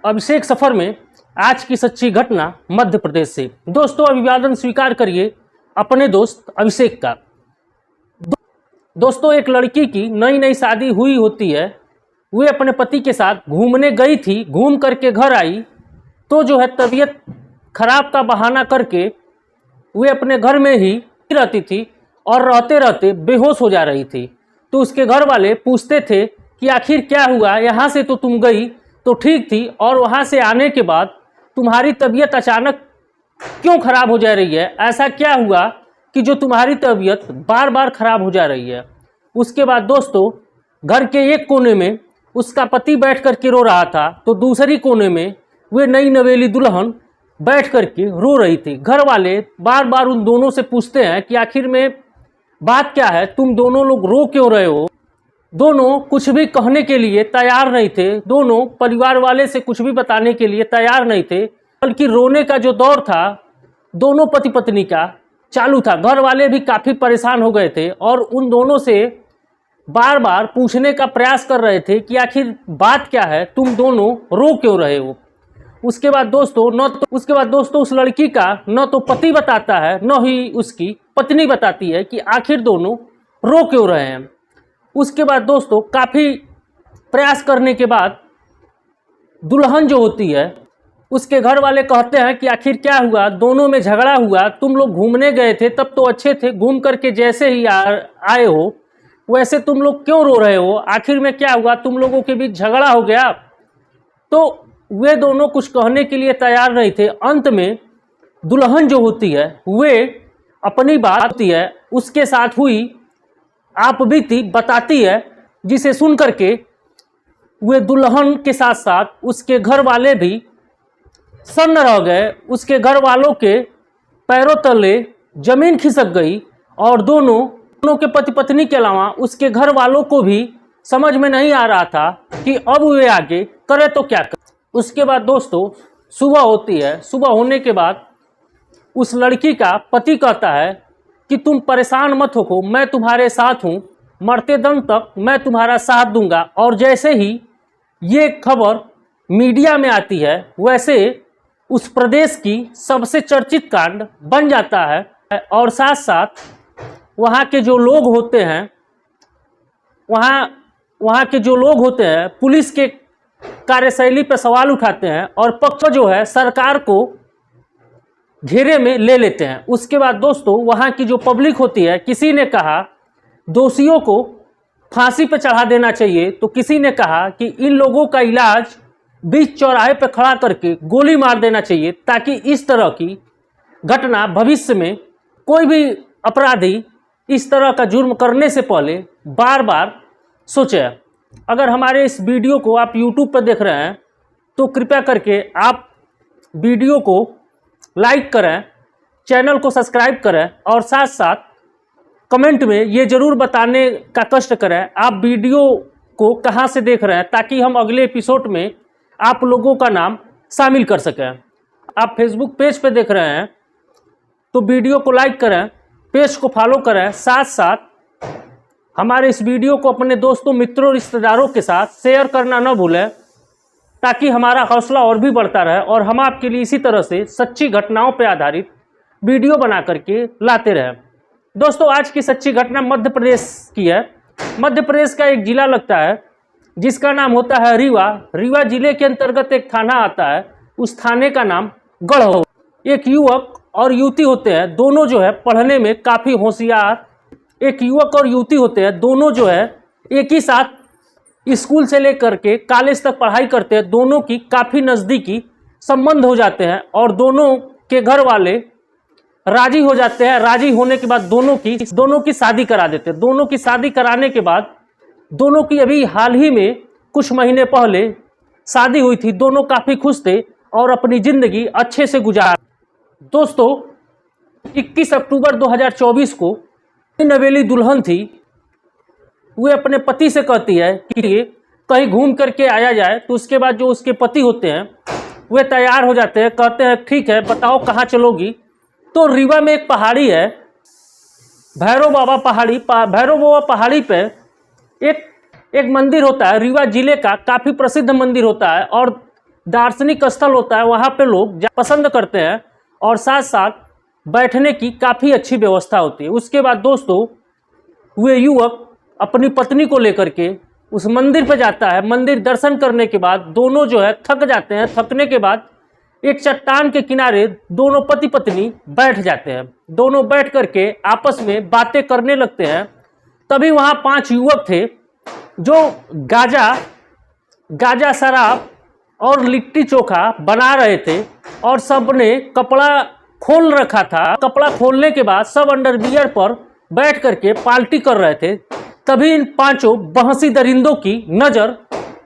अभिषेक सफर में आज की सच्ची घटना मध्य प्रदेश से। दोस्तों, अभिवादन स्वीकार करिए अपने दोस्त अभिषेक का। दोस्तों, एक लड़की की नई नई शादी हुई होती है। वे अपने पति के साथ घूमने गई थी। घूम करके घर आई तो जो है तबीयत खराब का बहाना करके वे अपने घर में ही रहती थी और रहते रहते बेहोश हो जा रही थी। तो उसके घर वाले पूछते थे कि आखिर क्या हुआ, यहाँ से तो तुम गई तो ठीक थी और वहाँ से आने के बाद तुम्हारी तबीयत अचानक क्यों खराब हो जा रही है? ऐसा क्या हुआ कि जो तुम्हारी तबीयत बार बार खराब हो जा रही है? उसके बाद दोस्तों, घर के एक कोने में उसका पति बैठ कर के रो रहा था, तो दूसरी कोने में वे नई नवेली दुल्हन बैठ कर के रो रही थी। घर वाले बार बार उन दोनों से पूछते हैं कि आखिर में बात क्या है, तुम दोनों लोग रो क्यों रहे हो? दोनों कुछ भी कहने के लिए तैयार नहीं थे। दोनों परिवार वाले से कुछ भी बताने के लिए तैयार नहीं थे, बल्कि रोने का जो दौर था दोनों पति पत्नी का चालू था। घर वाले भी काफ़ी परेशान हो गए थे और उन दोनों से बार बार पूछने का प्रयास कर रहे थे कि आखिर बात क्या है, तुम दोनों रो क्यों रहे हो? उसके बाद दोस्तों उस लड़की का न तो पति बताता है न ही उसकी पत्नी बताती है कि आखिर दोनों रो क्यों रहे हैं। उसके बाद दोस्तों, काफ़ी प्रयास करने के बाद दुल्हन जो होती है उसके घर वाले कहते हैं कि आखिर क्या हुआ, दोनों में झगड़ा हुआ, तुम लोग घूमने गए थे तब तो अच्छे थे, घूम करके जैसे ही आए हो वैसे तुम लोग क्यों रो रहे हो? आखिर में क्या हुआ, तुम लोगों के बीच झगड़ा हो गया? तो वे दोनों कुछ कहने के लिए तैयार नहीं थे। अंत में दुल्हन जो होती है वे अपनी बात होती है उसके साथ हुई आप बीती बताती है, जिसे सुन करके वे दुल्हन के साथ साथ उसके घर वाले भी सन्न रह गए। उसके घर वालों के पैरों तले जमीन खिसक गई और दोनों के पति पत्नी के अलावा उसके घर वालों को भी समझ में नहीं आ रहा था कि अब वे आगे करे तो क्या करे। उसके बाद दोस्तों, सुबह होती है। सुबह होने के बाद उस लड़की का पति कहता है कि तुम परेशान मत हो, मैं तुम्हारे साथ हूँ, मरते दम तक मैं तुम्हारा साथ दूंगा। और जैसे ही ये खबर मीडिया में आती है वैसे उस प्रदेश की सबसे चर्चित कांड बन जाता है और साथ साथ वहाँ के जो लोग होते हैं पुलिस के कार्यशैली पर सवाल उठाते हैं और पक्ष जो है सरकार को घेरे में ले लेते हैं। उसके बाद दोस्तों, वहाँ की जो पब्लिक होती है, किसी ने कहा दोषियों को फांसी पर चढ़ा देना चाहिए, तो किसी ने कहा कि इन लोगों का इलाज बीच चौराहे पर खड़ा करके गोली मार देना चाहिए, ताकि इस तरह की घटना भविष्य में कोई भी अपराधी इस तरह का जुर्म करने से पहले बार बार सोचे। अगर हमारे इस वीडियो को आप YouTube पर देख रहे हैं तो कृपया करके आप वीडियो को लाइक करें, चैनल को सब्सक्राइब करें और साथ साथ कमेंट में ये ज़रूर बताने का कष्ट करें आप वीडियो को कहाँ से देख रहे हैं, ताकि हम अगले एपिसोड में आप लोगों का नाम शामिल कर सकें। आप फेसबुक पेज पे देख रहे हैं तो वीडियो को लाइक करें, पेज को फॉलो करें, साथ साथ हमारे इस वीडियो को अपने दोस्तों, मित्रों, रिश्तेदारों के साथ शेयर करना न भूलें, ताकि हमारा हौसला और भी बढ़ता रहे और हम आपके लिए इसी तरह से सच्ची घटनाओं पर आधारित वीडियो बना करके लाते रहें। दोस्तों, आज की सच्ची घटना मध्य प्रदेश की है। मध्य प्रदेश का एक जिला लगता है जिसका नाम होता है रीवा। रीवा जिले के अंतर्गत एक थाना आता है, उस थाने का नाम गढ़। एक युवक और युवती होते हैं, दोनों जो है पढ़ने में काफ़ी होशियार। एक युवक और युवती होते हैं, दोनों जो है एक ही साथ स्कूल से लेकर के कॉलेज तक पढ़ाई करते हैं। दोनों की काफ़ी नज़दीकी संबंध हो जाते हैं और दोनों के घर वाले राजी हो जाते हैं। राजी होने के बाद दोनों की शादी करा देते हैं। दोनों की शादी कराने के बाद दोनों की अभी हाल ही में कुछ महीने पहले शादी हुई थी। दोनों काफ़ी खुश थे और अपनी ज़िंदगी अच्छे से गुजार। दोस्तों, 21 अक्टूबर 2024 को नवेली दुल्हन थी, वे अपने पति से कहती है कि कहीं घूम करके आया जाए। तो उसके बाद जो उसके पति होते हैं वे तैयार हो जाते हैं, कहते हैं ठीक है, बताओ कहाँ चलोगी? तो रीवा में एक पहाड़ी है, भैरव बाबा पहाड़ी पे एक मंदिर होता है। रीवा जिले का काफ़ी प्रसिद्ध मंदिर होता है और दार्शनिक स्थल होता है वहाँ पे लोग पसंद करते हैं और साथ साथ बैठने की काफ़ी अच्छी व्यवस्था होती है। उसके बाद दोस्तों वे युवक अपनी पत्नी को लेकर के उस मंदिर पर जाता है। मंदिर दर्शन करने के बाद दोनों जो है थक जाते हैं। थकने के बाद एक चट्टान के किनारे दोनों पति पत्नी बैठ जाते हैं। दोनों बैठ करके आपस में बातें करने लगते हैं। तभी वहाँ 5 युवक थे जो गाजा शराब और लिट्टी चोखा बना रहे थे और सबने कपड़ा खोल रखा था। कपड़ा खोलने के बाद सब अंडरवियर पर बैठ करके पार्टी कर रहे थे। तभी इन 5 बहसी दरिंदों की नज़र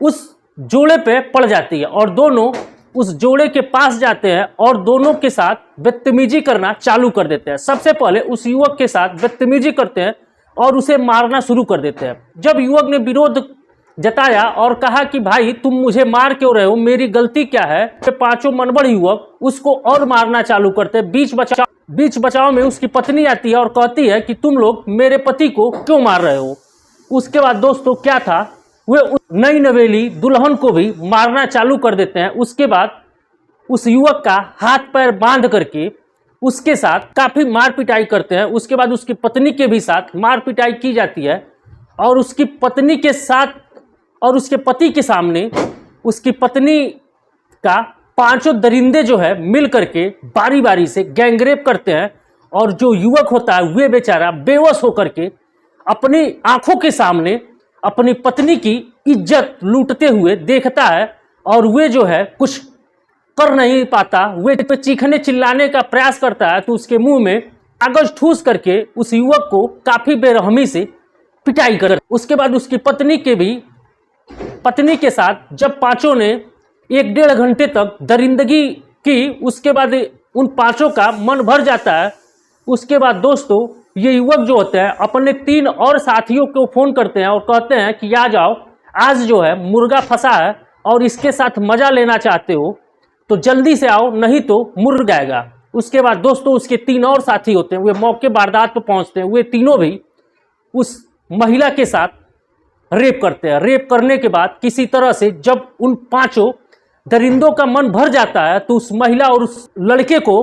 उस जोड़े पे पड़ जाती है और दोनों उस जोड़े के पास जाते हैं और दोनों के साथ बदतमीजी करना चालू कर देते हैं। सबसे पहले उस युवक के साथ बदतमीजी करते हैं और उसे मारना शुरू कर देते हैं। जब युवक ने विरोध जताया और कहा कि भाई तुम मुझे मार क्यों रहे हो, मेरी गलती क्या है, तो 5 मनबड़ युवक उसको और मारना चालू करते हैं। बीच बचाव में उसकी पत्नी आती है और कहती है कि तुम लोग मेरे पति को क्यों मार रहे हो। उसके बाद दोस्तों क्या था, वे उस नई नवेली दुल्हन को भी मारना चालू कर देते हैं। उसके बाद उस युवक का हाथ पैर बांध करके उसके साथ काफ़ी मार पिटाई करते हैं। उसके बाद उसकी पत्नी के भी साथ मार पिटाई की जाती है और उसकी पत्नी के साथ और उसके पति के सामने उसकी पत्नी का 5 दरिंदे जो है मिल करके बारी बारी से गैंगरेप करते हैं और जो युवक होता है वे बेचारा बेवश होकर के अपनी आंखों के सामने अपनी पत्नी की इज्जत लूटते हुए देखता है और वे जो है कुछ कर नहीं पाता। वे चीखने चिल्लाने का प्रयास करता है तो उसके मुंह में कागज ठूस करके उस युवक को काफ़ी बेरहमी से पिटाई कर। उसके बाद उसकी पत्नी के साथ जब 5 ने 1-1.5 घंटे तक दरिंदगी की, उसके बाद उन 5 का मन भर जाता है। उसके बाद दोस्तों ये युवक जो होते हैं अपने 3 और साथियों को फ़ोन करते हैं और कहते हैं कि आ जाओ, आज जो है मुर्गा फंसा है और इसके साथ मज़ा लेना चाहते हो तो जल्दी से आओ, नहीं तो मुर्ग जाएगा। उसके बाद दोस्तों उसके 3 और साथी होते हैं, वे मौके वारदात पर पहुंचते हैं। वे तीनों भी उस महिला के साथ रेप करते हैं। रेप करने के बाद किसी तरह से जब उन 5 दरिंदों का मन भर जाता है तो उस महिला और उस लड़के को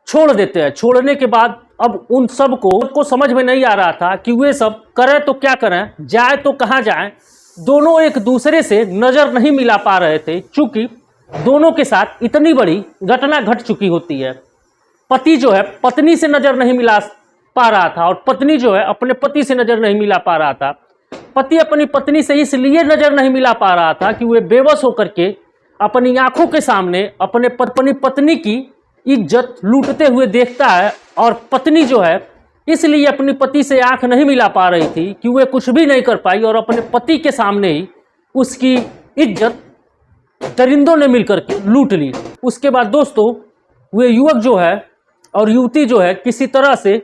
छोड़ देते हैं। छोड़ने के बाद अब उन सबको समझ में नहीं आ रहा था कि वे सब करें तो क्या करें, जाए तो कहाँ जाएं। दोनों एक दूसरे से नज़र नहीं मिला पा रहे थे क्योंकि दोनों के साथ इतनी बड़ी घटना घट चुकी होती है। पति जो है पत्नी से नज़र नहीं मिला पा रहा था और पत्नी जो है अपने पति से नज़र नहीं मिला पा रहा था। पति अपनी पत्नी से इसलिए नज़र नहीं मिला पा रहा था कि वे बेबस होकर के अपनी आंखों के सामने अपने पत्नी की इज्जत लूटते हुए देखता है और पत्नी जो है इसलिए अपनी पति से आंख नहीं मिला पा रही थी कि वे कुछ भी नहीं कर पाई और अपने पति के सामने ही उसकी इज्जत दरिंदों ने मिलकर के लूट ली। उसके बाद दोस्तों वे युवक जो है और युवती जो है किसी तरह से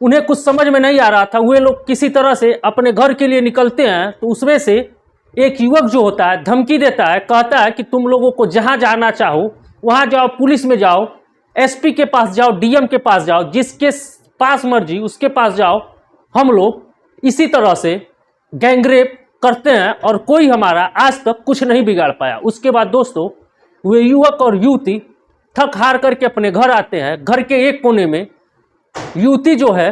उन्हें कुछ समझ में नहीं आ रहा था, वे लोग किसी तरह से अपने घर के लिए निकलते हैं तो उसमें से एक युवक जो होता है धमकी देता है, कहता है कि तुम लोगों को जहाँ जाना चाहो वहाँ जाओ, पुलिस में जाओ, एसपी के पास जाओ, डीएम के पास जाओ, जिसके पास मर्जी उसके पास जाओ, हम लोग इसी तरह से गैंगरेप करते हैं और कोई हमारा आज तक कुछ नहीं बिगाड़ पाया। उसके बाद दोस्तों वे युवक और युवती थक हार करके अपने घर आते हैं। घर के एक कोने में युवती जो है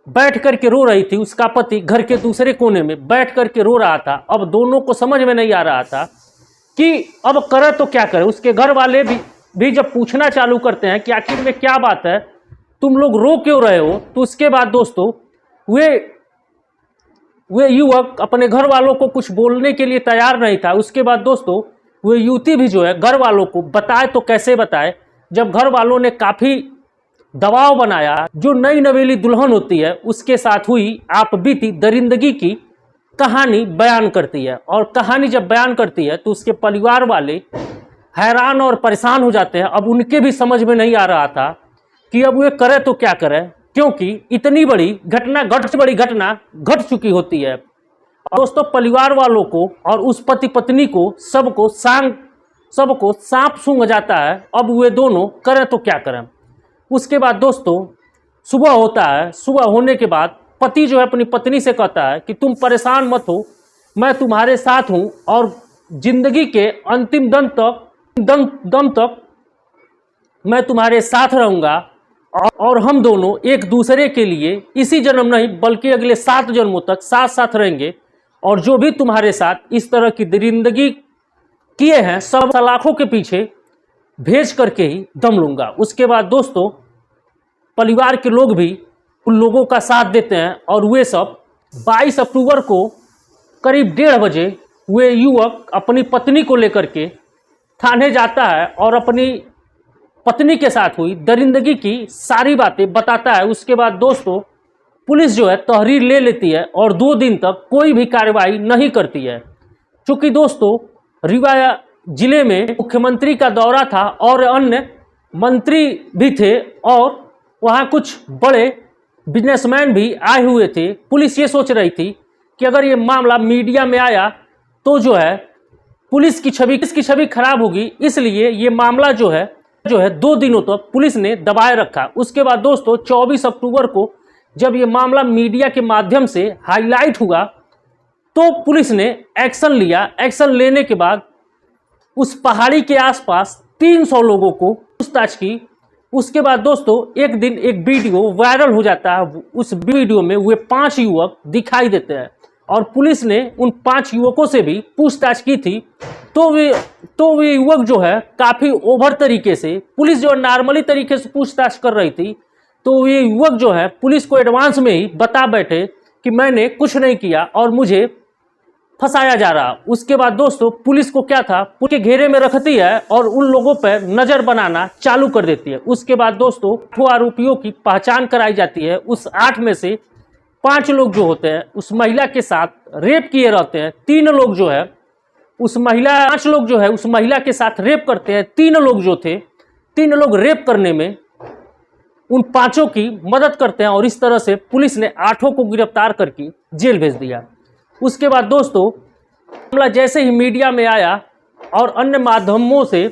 बैठ करके रो रही थी, उसका पति घर के दूसरे कोने में बैठ करके रो रहा था। अब दोनों को समझ में नहीं आ रहा था कि अब करे तो क्या करे। उसके घर वाले भी जब पूछना चालू करते हैं कि आखिर में क्या बात है, तुम लोग रो क्यों रहे हो, तो उसके बाद दोस्तों वे युवक अपने घर वालों को कुछ बोलने के लिए तैयार नहीं था। उसके बाद दोस्तों वे युवती भी जो है घर वालों को बताए तो कैसे बताए। जब घर वालों ने काफ़ी दबाव बनाया, जो नई नवेली दुल्हन होती है उसके साथ हुई आप बीती दरिंदगी की कहानी बयान करती है और कहानी जब बयान करती है तो उसके परिवार वाले हैरान और परेशान हो जाते हैं। अब उनके भी समझ में नहीं आ रहा था कि अब वे करे तो क्या करें, क्योंकि इतनी बड़ी घटना घट चुकी होती है। दोस्तों परिवार वालों को और उस पति पत्नी को सबको सांप सूंघ जाता है। अब वे दोनों करें तो क्या करें। उसके बाद दोस्तों सुबह होता है। सुबह होने के बाद पति जो है अपनी पत्नी से कहता है कि तुम परेशान मत हो, मैं तुम्हारे साथ हूँ और जिंदगी के अंतिम दम तक दम दम तक मैं तुम्हारे साथ रहूँगा और हम दोनों एक दूसरे के लिए इसी जन्म नहीं बल्कि अगले 7 जन्मों तक साथ साथ रहेंगे। और जो भी तुम्हारे साथ इस तरह की दरिंदगी किए हैं सब सलाखों के पीछे भेज करके ही दम लूँगा। उसके बाद दोस्तों परिवार के लोग भी उन लोगों का साथ देते हैं और वे सब 22 अक्टूबर को करीब 1:30 बजे वे युवक अपनी पत्नी को लेकर के थाने जाता है और अपनी पत्नी के साथ हुई दरिंदगी की सारी बातें बताता है। उसके बाद दोस्तों पुलिस जो है तहरीर ले लेती है और 2 दिन तक कोई भी कार्रवाई नहीं करती है। क्योंकि दोस्तों रीवा जिले में मुख्यमंत्री का दौरा था और अन्य मंत्री भी थे और वहाँ कुछ बड़े बिजनेसमैन भी आए हुए थे। पुलिस ये सोच रही थी कि अगर ये मामला मीडिया में आया तो जो है पुलिस की छवि खराब होगी, इसलिए ये मामला जो है 2 दिनों तक पुलिस ने दबाए रखा। उसके बाद दोस्तों 24 अक्टूबर को जब ये मामला मीडिया के माध्यम से हाईलाइट हुआ तो पुलिस ने एक्शन लिया। एक्शन लेने के बाद उस पहाड़ी के आसपास 300 लोगों को पूछताछ की। उसके बाद दोस्तों एक दिन एक वीडियो वायरल हो जाता है। उस वीडियो में वे 5 युवक दिखाई देते हैं और पुलिस ने उन 5 युवकों से भी पूछताछ की थी। तो वे युवक जो है काफ़ी ओवर तरीके से, पुलिस जो नॉर्मली तरीके से पूछताछ कर रही थी, तो ये युवक जो है पुलिस को एडवांस में ही बता बैठे कि मैंने कुछ नहीं किया और मुझे फंसाया जा रहा। उसके बाद दोस्तों पुलिस को क्या था, उनके घेरे में रखती है और उन लोगों पर नज़र बनाना चालू कर देती है। उसके बाद दोस्तों 2 आरोपियों की पहचान कराई जाती है। उस 8 में से 5 लोग जो होते हैं उस महिला के साथ रेप किए रहते हैं। 3 लोग जो है 5 लोग जो है उस महिला के साथ रेप करते हैं। 3 लोग जो थे 3 लोग रेप करने में उन 5 की मदद करते हैं और इस तरह से पुलिस ने 8 को गिरफ्तार करके जेल भेज दिया। उसके बाद दोस्तों मामला जैसे ही मीडिया में आया और अन्य माध्यमों से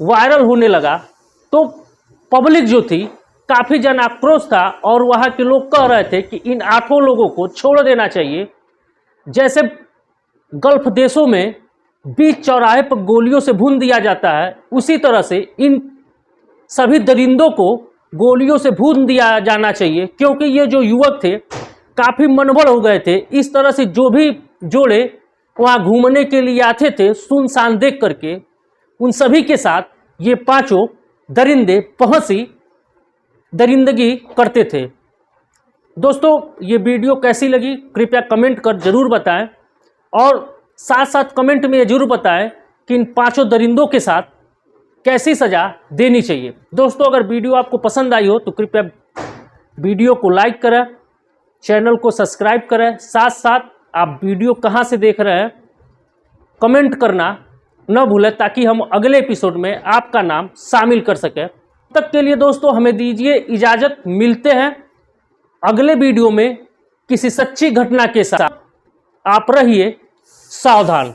वायरल होने लगा तो पब्लिक जो थी काफ़ी जन आक्रोश था और वहाँ के लोग कह रहे थे कि इन 8 लोगों को छोड़ देना चाहिए। जैसे गल्फ देशों में बीच चौराहे पर गोलियों से भून दिया जाता है, उसी तरह से इन सभी दरिंदों को गोलियों से भून दिया जाना चाहिए। क्योंकि ये जो युवक थे काफ़ी मनबड़ हो गए थे। इस तरह से जो भी जोड़े वहाँ घूमने के लिए आते थे सुनसान देख करके उन सभी के साथ ये 5 दरिंदे पहुँची दरिंदगी करते थे। दोस्तों ये वीडियो कैसी लगी कृपया कमेंट कर ज़रूर बताएं और साथ साथ कमेंट में ये जरूर बताएं कि इन 5 दरिंदों के साथ कैसी सज़ा देनी चाहिए। दोस्तों अगर वीडियो आपको पसंद आई हो तो कृपया वीडियो को लाइक करें, चैनल को सब्सक्राइब करें। साथ साथ आप वीडियो कहां से देख रहे हैं कमेंट करना न भूलें ताकि हम अगले एपिसोड में आपका नाम शामिल कर सकें। तब तक के लिए दोस्तों हमें दीजिए इजाज़त। मिलते हैं अगले वीडियो में किसी सच्ची घटना के साथ। आप रहिए सावधान।